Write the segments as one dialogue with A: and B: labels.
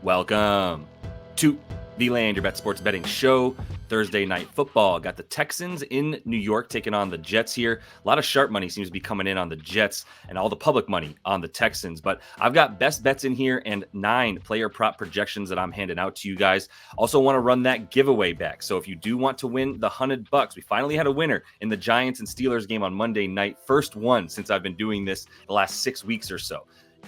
A: Welcome to the Land Your Bet Sports Betting Show. Thursday night football. Got the Texans in New York taking on the Jets here. A lot of sharp money seems to be coming in on the Jets and all the public money on the Texans. But I've got best bets in here and 9 player prop projections that I'm handing out to you guys. Also want to run that giveaway back. So if you do want to win the $100, we finally had a winner in the Giants and Steelers game on Monday night. First one since I've been doing this the last 6 weeks or so.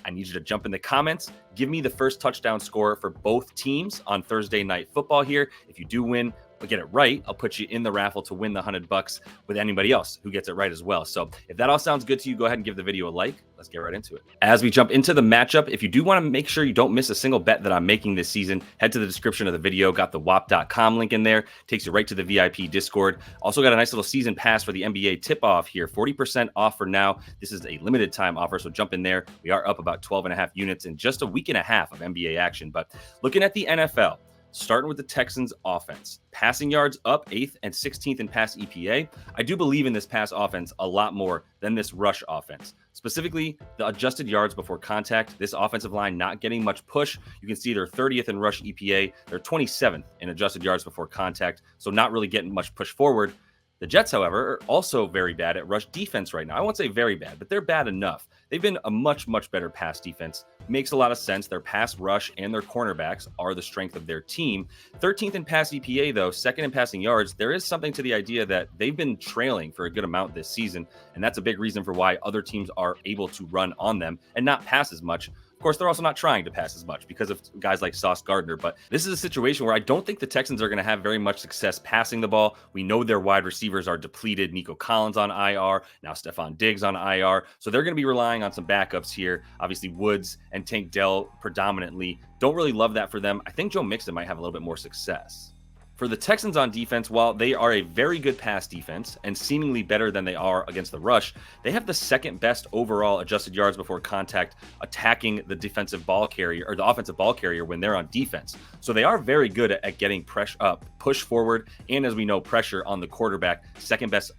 A: I need you to jump in the comments. Give me the first touchdown score for both teams on Thursday night football here. If you do win, but get it right, I'll put you in the raffle to win the $100 with anybody else who gets it right as well. So if that all sounds good to you, go ahead and give the video a like. Let's get right into it. As we jump into the matchup, if you do want to make sure you don't miss a single bet that I'm making this season, head to the description of the video. Got the wap.com link in there. Takes you right to the VIP Discord. Also got a nice little season pass for the NBA tip-off here. 40% off for now. This is a limited time offer, so jump in there. We are up about 12.5 units in just a week and a half of NBA action. But looking at the NFL, starting with the Texans offense, passing yards up 8th and 16th in pass EPA. I do believe in this pass offense a lot more than this rush offense. Specifically, the adjusted yards before contact, this offensive line not getting much push. You can see they're 30th in rush EPA. They're 27th in adjusted yards before contact, so not really getting much push forward. The Jets, however, are also very bad at rush defense right now. I won't say very bad, but they're bad enough. They've been a much, much better pass defense. Makes a lot of sense. Their pass rush and their cornerbacks are the strength of their team. 13th in pass EPA, though, 2nd in passing yards. There is something to the idea that they've been trailing for a good amount this season, and that's a big reason for why other teams are able to run on them and not pass as much. Of course, they're also not trying to pass as much because of guys like Sauce Gardner, but this is a situation where I don't think the Texans are going to have very much success passing the ball. We know their wide receivers are depleted. Nico Collins on IR, now Stephon Diggs on IR, so they're going to be relying on some backups here. Obviously, Woods and Tank Dell predominantly. Don't really love that for them. I think Joe Mixon might have a little bit more success. For the Texans on defense, while they are a very good pass defense and seemingly better than they are against the rush, they have the second best overall adjusted yards before contact attacking the defensive ball carrier or the offensive ball carrier when they're on defense. So they are very good at getting pressure up, push forward, and as we know, pressure on the quarterback, second best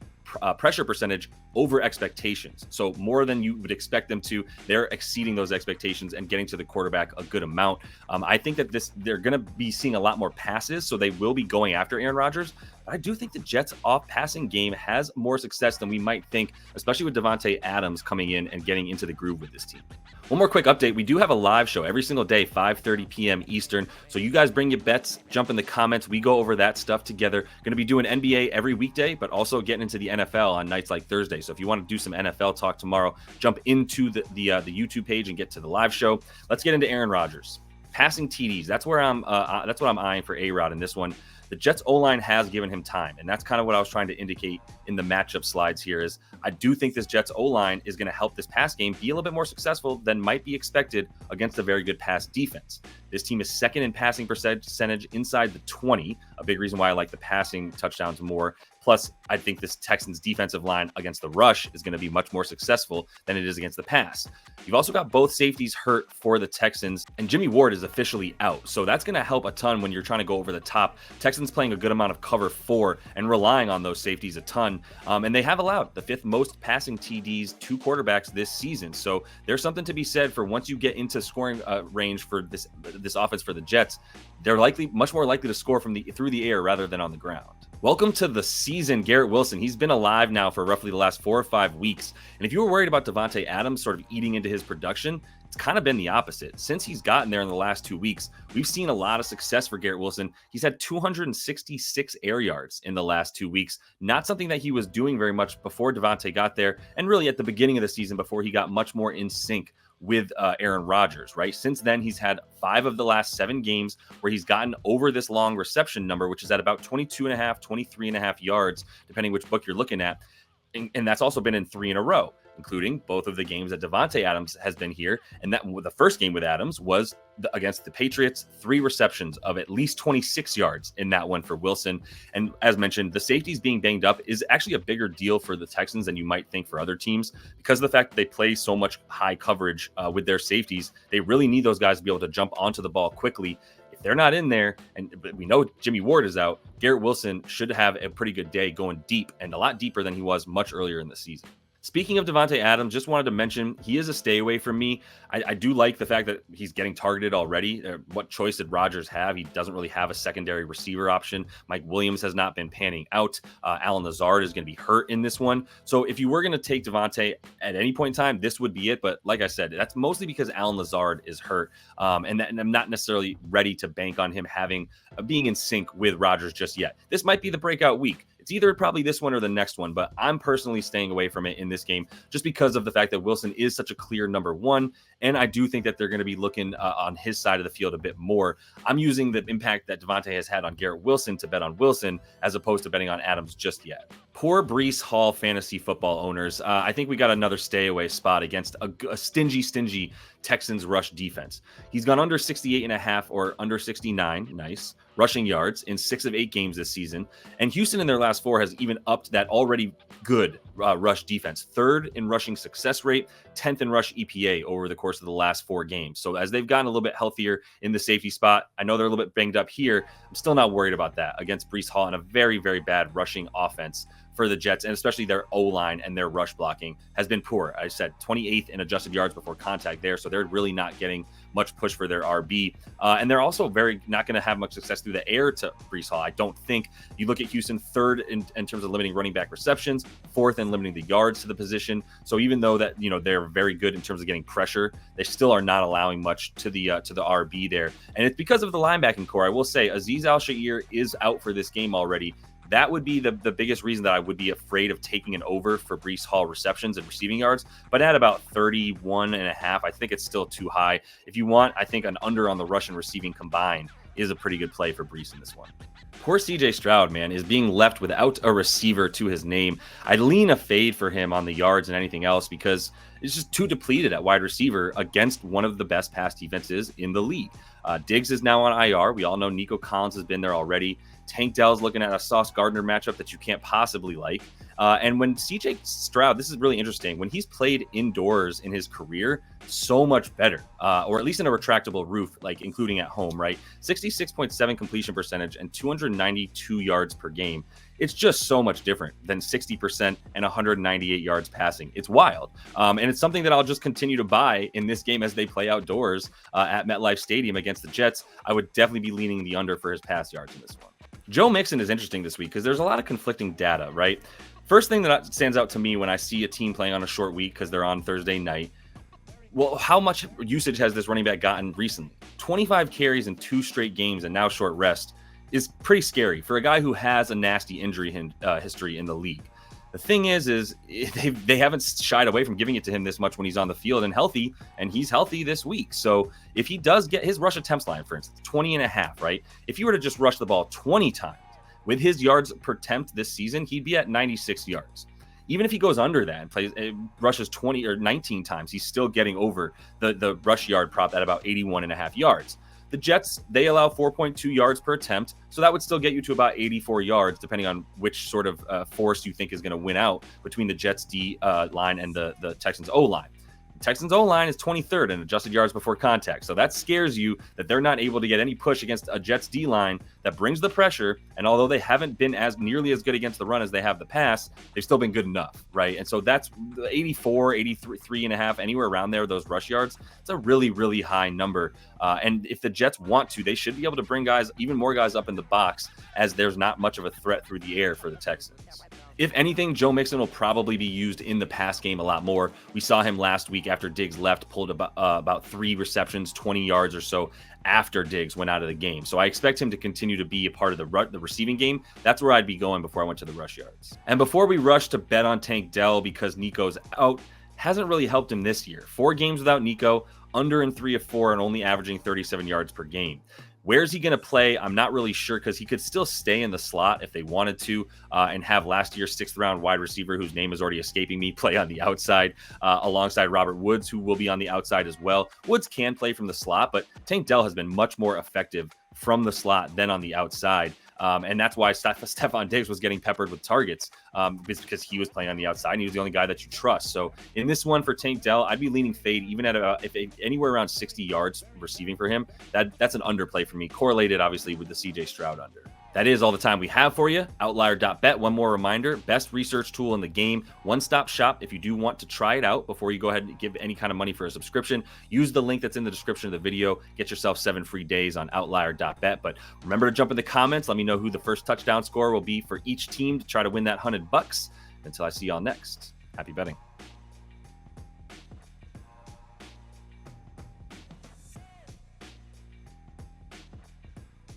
A: pressure percentage over expectations. So more than you would expect them to, they're exceeding those expectations and getting to the quarterback a good amount. I think that they're going to be seeing a lot more passes, so they will be going after Aaron Rodgers. But I do think the Jets' off-passing game has more success than we might think, especially with Davante Adams coming in and getting into the groove with this team. One more quick update. We do have a live show every single day, 5:30 p.m. Eastern. So you guys bring your bets, jump in the comments. We go over that stuff together. Going to be doing NBA every weekday, but also getting into the NFL on nights like Thursday. So if you want to do some NFL talk tomorrow, jump into the YouTube page and get to the live show. Let's get into Aaron Rodgers. Passing TDs. That's what I'm eyeing for A-Rod in this one. The Jets O-line has given him time, and that's kind of what I was trying to indicate in the matchup slides here is I do think this Jets O-line is going to help this pass game be a little bit more successful than might be expected against a very good pass defense. This team is second in passing percentage inside the 20, a big reason why I like the passing touchdowns more. Plus, I think this Texans defensive line against the rush is going to be much more successful than it is against the pass. You've also got both safeties hurt for the Texans, and Jimmy Ward is officially out. So that's going to help a ton when you're trying to go over the top. Texans playing a good amount of cover 4 and relying on those safeties a ton. And they have allowed the 5th most passing TDs to quarterbacks this season. So there's something to be said for once you get into scoring range for this offense for the Jets, they're much more likely to score through the air rather than on the ground. Welcome to the season, Garrett Wilson. He's been alive now for roughly the last 4 or 5 weeks. And if you were worried about Davante Adams sort of eating into his production, it's kind of been the opposite. Since he's gotten there in the last 2 weeks, we've seen a lot of success for Garrett Wilson. He's had 266 air yards in the last 2 weeks. Not something that he was doing very much before Davante got there, and really at the beginning of the season before he got much more in sync with Aaron Rodgers, right? Since then, he's had 5 of the last 7 games where he's gotten over this long reception number, which is at about 22.5, 23.5 yards, depending which book you're looking at. And that's also been in 3 in a row, including both of the games that Davante Adams has been here. And that the first game with Adams was against the Patriots, 3 receptions of at least 26 yards in that one for Wilson. And as mentioned, the safeties being banged up is actually a bigger deal for the Texans than you might think for other teams because of the fact that they play so much high coverage with their safeties. They really need those guys to be able to jump onto the ball quickly. If they're not in there, and we know Jimmy Ward is out, Garrett Wilson should have a pretty good day going deep and a lot deeper than he was much earlier in the season. Speaking of Devontae Adams, just wanted to mention he is a stay away from me. I do like the fact that he's getting targeted already. What choice did Rodgers have? He doesn't really have a secondary receiver option. Mike Williams has not been panning out. Alan Lazard is going to be hurt in this one. So if you were going to take Devontae at any point in time, this would be it. But like I said, that's mostly because Alan Lazard is hurt. And I'm not necessarily ready to bank on him being in sync with Rodgers just yet. This might be the breakout week. It's either probably this one or the next one, but I'm personally staying away from it in this game just because of the fact that Wilson is such a clear number one. And I do think that they're going to be looking on his side of the field a bit more. I'm using the impact that Devontae has had on Garrett Wilson to bet on Wilson as opposed to betting on Adams just yet. Poor Breece Hall fantasy football owners. I think we got another stay away spot against a stingy Texans rush defense. He's gone under 68.5 or under 69. Nice. Rushing yards in 6 of 8 games this season. And Houston in their last 4 has even upped that already good rush defense. 3rd in rushing success rate, 10th in rush EPA over the course of the last 4 games. So as they've gotten a little bit healthier in the safety spot, I know they're a little bit banged up here. I'm still not worried about that against Breece Hall and a very, very bad rushing offense for the Jets, and especially their O-line and their rush blocking has been poor. I said 28th in adjusted yards before contact there, so they're really not getting much push for their RB. And they're also not going to have much success through the air to Breece Hall. I don't think. You look at Houston, 3rd in terms of limiting running back receptions, 4th in limiting the yards to the position. So even though that they're very good in terms of getting pressure, they still are not allowing much to the RB there. And it's because of the linebacking core. I will say Azeez Al-Shaair is out for this game already. That would be the biggest reason that I would be afraid of taking an over for Breece Hall receptions and receiving yards. But at about 31.5, I think it's still too high. If you want, I think an under on the rush and receiving combined is a pretty good play for Breece in this one. Poor CJ Stroud, man, is being left without a receiver to his name. I'd lean a fade for him on the yards and anything else because it's just too depleted at wide receiver against one of the best pass defenses in the league. Diggs is now on IR. We all know Nico Collins has been there already. Tank Dell's looking at a Sauce Gardner matchup that you can't possibly like. And when CJ Stroud, this is really interesting, when he's played indoors in his career, so much better, or at least in a retractable roof, like including at home, right? 66.7 completion percentage and 292 yards per game. It's just so much different than 60% and 198 yards passing. It's wild. And it's something that I'll just continue to buy in this game as they play outdoors at MetLife Stadium against the Jets. I would definitely be leaning the under for his pass yards in this one. Joe Mixon is interesting this week because there's a lot of conflicting data, right? First thing that stands out to me when I see a team playing on a short week because they're on Thursday night, well, how much usage has this running back gotten recently? 25 carries in 2 straight games and now short rest is pretty scary for a guy who has a nasty injury history in the league. The thing is they haven't shied away from giving it to him this much when he's on the field and healthy, and he's healthy this week. So if he does get his rush attempts line, for instance, 20.5, right? If you were to just rush the ball 20 times with his yards per attempt this season, he'd be at 96 yards. Even if he goes under that and rushes 20 or 19 times, he's still getting over the rush yard prop at about 81.5 yards. The Jets, they allow 4.2 yards per attempt, so that would still get you to about 84 yards, depending on which sort of force you think is going to win out between the Jets D line and the Texans O line. Texans O-line is 23rd in adjusted yards before contact. So that scares you that they're not able to get any push against a Jets D-line that brings the pressure. And although they haven't been nearly as good against the run as they have the pass, they've still been good enough, right? And so that's 84, 83 and a half, anywhere around there, those rush yards. It's a really, really high number. And if the Jets want to, they should be able to bring even more guys up in the box as there's not much of a threat through the air for the Texans. If anything, Joe Mixon will probably be used in the pass game a lot more. We saw him last week after Diggs left, pulled about 3 receptions, 20 yards or so after Diggs went out of the game. So I expect him to continue to be a part of the receiving game. That's where I'd be going before I went to the rush yards. And before we rush to bet on Tank Dell because Nico's out, hasn't really helped him this year. 4 games without Nico, under in 3 of 4 and only averaging 37 yards per game. Where's he going to play? I'm not really sure because he could still stay in the slot if they wanted to and have last year's 6th round wide receiver, whose name is already escaping me, play on the outside alongside Robert Woods, who will be on the outside as well. Woods can play from the slot, but Tank Dell has been much more effective from the slot than on the outside. And that's why Stephon Diggs was getting peppered with targets because he was playing on the outside and he was the only guy that you trust. So in this one for Tank Dell, I'd be leaning fade even at anywhere around 60 yards receiving for him. That's an underplay for me, correlated obviously with the CJ Stroud under. That is all the time we have for you. Outlier.bet. One more reminder, best research tool in the game. One-stop shop. If you do want to try it out before you go ahead and give any kind of money for a subscription, use the link that's in the description of the video. Get yourself 7 free days on Outlier.bet. But remember to jump in the comments. Let me know who the first touchdown scorer will be for each team to try to win that $100. Until I see y'all next, happy betting.